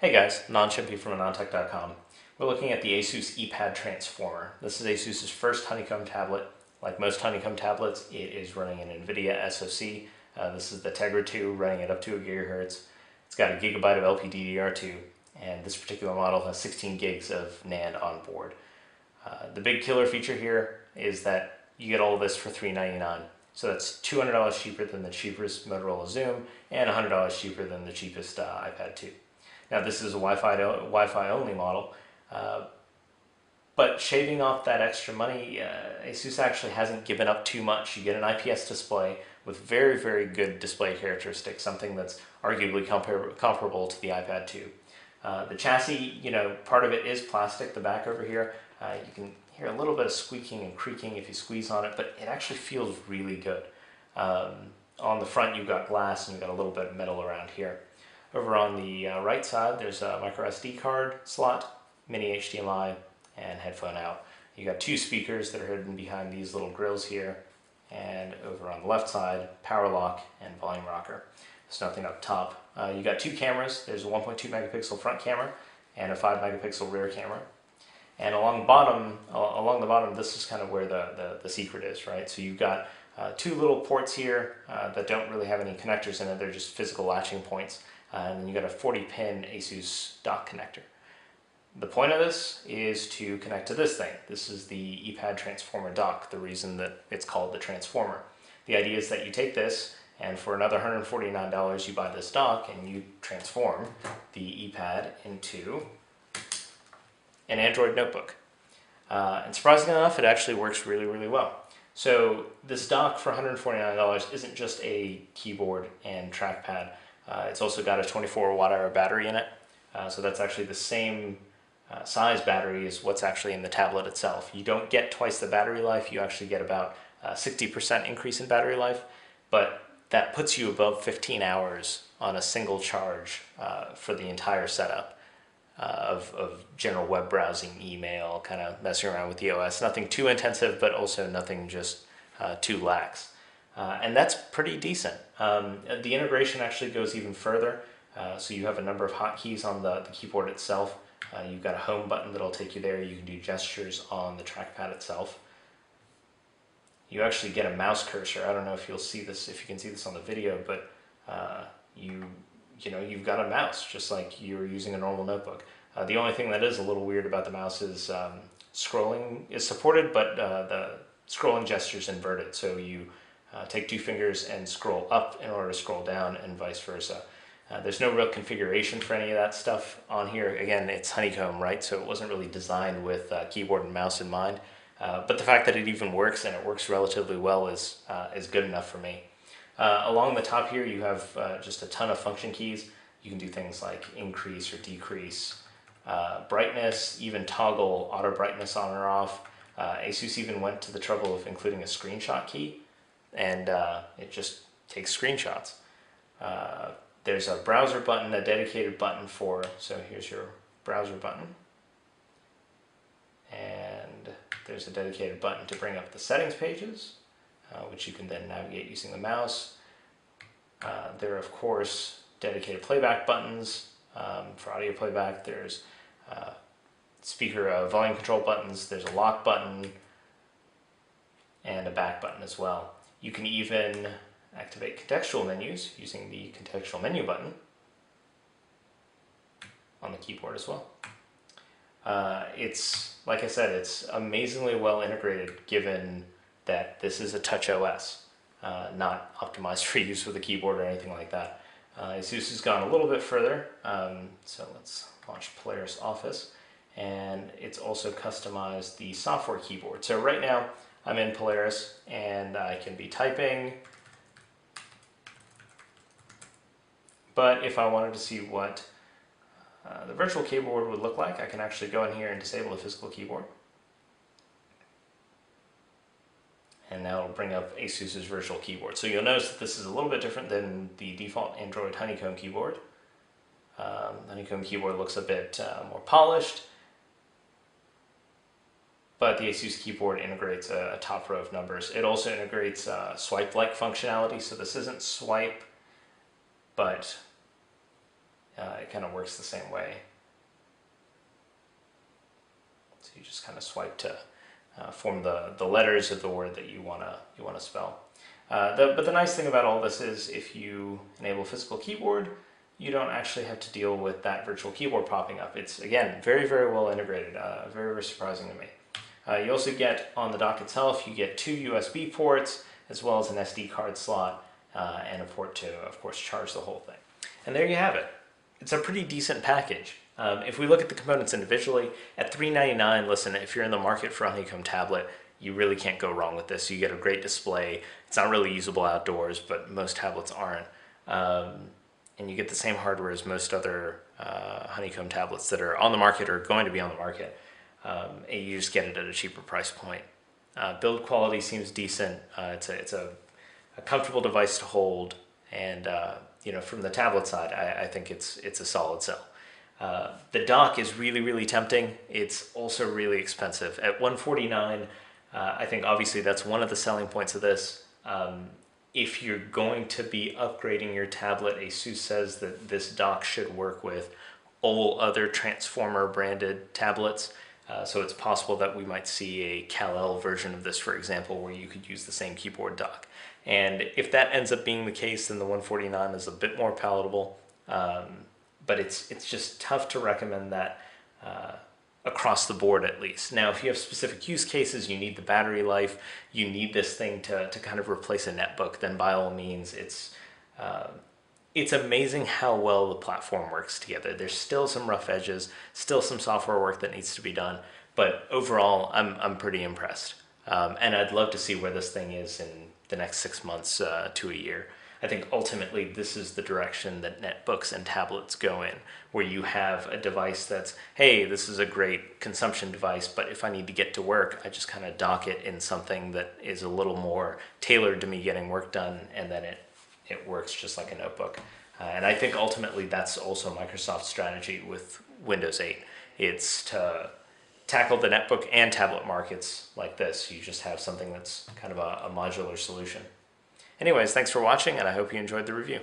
Hey guys, Non-Chimpy from AnonTech.com. We're looking at the ASUS ePad Transformer. This is ASUS's first honeycomb tablet. Like most honeycomb tablets, it is running an NVIDIA SoC. This is the Tegra 2 running at up to a gigahertz. It's got a gigabyte of LPDDR2, and this particular model has 16 gigs of NAND on board. The big killer feature here is that you get all of this for $399. So that's $200 cheaper than the cheapest Motorola Zoom and $100 cheaper than the cheapest iPad 2. Now this is a Wi-Fi only model, but shaving off that extra money, ASUS actually hasn't given up too much. You get an IPS display with very, very good display characteristics, something that's arguably comparable to the iPad 2. The chassis, part of it is plastic, the back over here. You can hear a little bit of squeaking and creaking if you squeeze on it, but it actually feels really good. On the front you've got glass and you've got a little bit of metal around here. Over on the right side, there's a micro SD card slot, mini HDMI, and headphone out. You got two speakers that are hidden behind these little grills here, and over on the left side, power lock and volume rocker. There's nothing up top. You got two cameras. There's a 1.2 megapixel front camera and a 5 megapixel rear camera. And along the bottom, this is kind of where the secret is, right? So you've got two little ports here that don't really have any connectors in it. They're just physical latching points. And then you got a 40-pin ASUS dock connector. The point of this is to connect to this thing. This is the ePad Transformer dock, the reason that it's called the Transformer. The idea is that you take this, and for another $149 you buy this dock, and you transform the ePad into an Android notebook. And surprisingly enough, it actually works really, really well. So this dock for $149 isn't just a keyboard and trackpad. It's also got a 24 watt-hour battery in it, so that's actually the same size battery as what's actually in the tablet itself. You don't get twice the battery life, you actually get about 60% increase in battery life, but that puts you above 15 hours on a single charge for the entire setup of general web browsing, email, kind of messing around with the OS. Nothing too intensive, but also nothing just too lax. And that's pretty decent. The integration actually goes even further. So you have a number of hotkeys on the keyboard itself. You've got a home button that'll take you there. You can do gestures on the trackpad itself. You actually get a mouse cursor. I don't know if you'll see this, if you can see this on the video, but you've got a mouse just like you're using a normal notebook. The only thing that is a little weird about the mouse is scrolling is supported, but the scrolling gesture is inverted. So you take two fingers and scroll up in order to scroll down, and vice versa. There's no real configuration for any of that stuff on here. Again, it's honeycomb, right? So it wasn't really designed with keyboard and mouse in mind. But the fact that it even works, and it works relatively well, is good enough for me. Along the top here, you have just a ton of function keys. You can do things like increase or decrease brightness, even toggle auto brightness on or off. ASUS even went to the trouble of including a screenshot key, and it just takes screenshots. There's a browser button, a dedicated button for, so here's your browser button. And there's a dedicated button to bring up the settings pages, which you can then navigate using the mouse. There are, of course, dedicated playback buttons for audio playback. There's speaker volume control buttons. There's a lock button and a back button as well. You can even activate contextual menus using the contextual menu button on the keyboard as well. It's, like I said, it's amazingly well integrated given that this is a touch OS, not optimized for use with a keyboard or anything like that. ASUS has gone a little bit further, so let's launch Polaris Office, and it's also customized the software keyboard. So right now I'm in Polaris and I can be typing, but if I wanted to see what the virtual keyboard would look like, I can actually go in here and disable the physical keyboard. And now it'll bring up ASUS's virtual keyboard. So you'll notice that this is a little bit different than the default Android honeycomb keyboard. The honeycomb keyboard looks a bit more polished, but the ASUS keyboard integrates a top row of numbers. It also integrates swipe-like functionality, so this isn't swipe, but it kind of works the same way. So you just kind of swipe to form the letters of the word that you wanna spell. But the nice thing about all this is if you enable physical keyboard, you don't actually have to deal with that virtual keyboard popping up. It's, again, very, very well integrated, very, very surprising to me. You also get, on the dock itself, you get 2 USB ports, as well as an SD card slot, and a port to, of course, charge the whole thing. And there you have it. It's a pretty decent package. If we look at the components individually, at $399, listen, if you're in the market for a Honeycomb tablet, you really can't go wrong with this. You get a great display. It's not really usable outdoors, but most tablets aren't. And you get the same hardware as most other Honeycomb tablets that are on the market or going to be on the market. And you just get it at a cheaper price point. Build quality seems decent. It's a comfortable device to hold, and from the tablet side, I think it's a solid sell. The dock is really, really tempting. It's also really expensive. At $149, I think obviously that's one of the selling points of this. If you're going to be upgrading your tablet, ASUS says that this dock should work with all other Transformer branded tablets. So it's possible that we might see a Kal-El version of this, for example, where you could use the same keyboard dock. And if that ends up being the case, then the $149 is a bit more palatable. But it's just tough to recommend that across the board, at least. Now, if you have specific use cases, you need the battery life, you need this thing to kind of replace a netbook, then by all means, it's amazing how well the platform works together. There's still some rough edges, still some software work that needs to be done, but overall, I'm pretty impressed. And I'd love to see where this thing is in the next 6 months to a year. I think ultimately this is the direction that netbooks and tablets go in, where you have a device that's, hey, this is a great consumption device, but if I need to get to work, I just kind of dock it in something that is a little more tailored to me getting work done, and then it works just like a notebook. And I think ultimately that's also Microsoft's strategy with Windows 8. It's to tackle the netbook and tablet markets like this. You just have something that's kind of a modular solution. Anyways, thanks for watching, and I hope you enjoyed the review.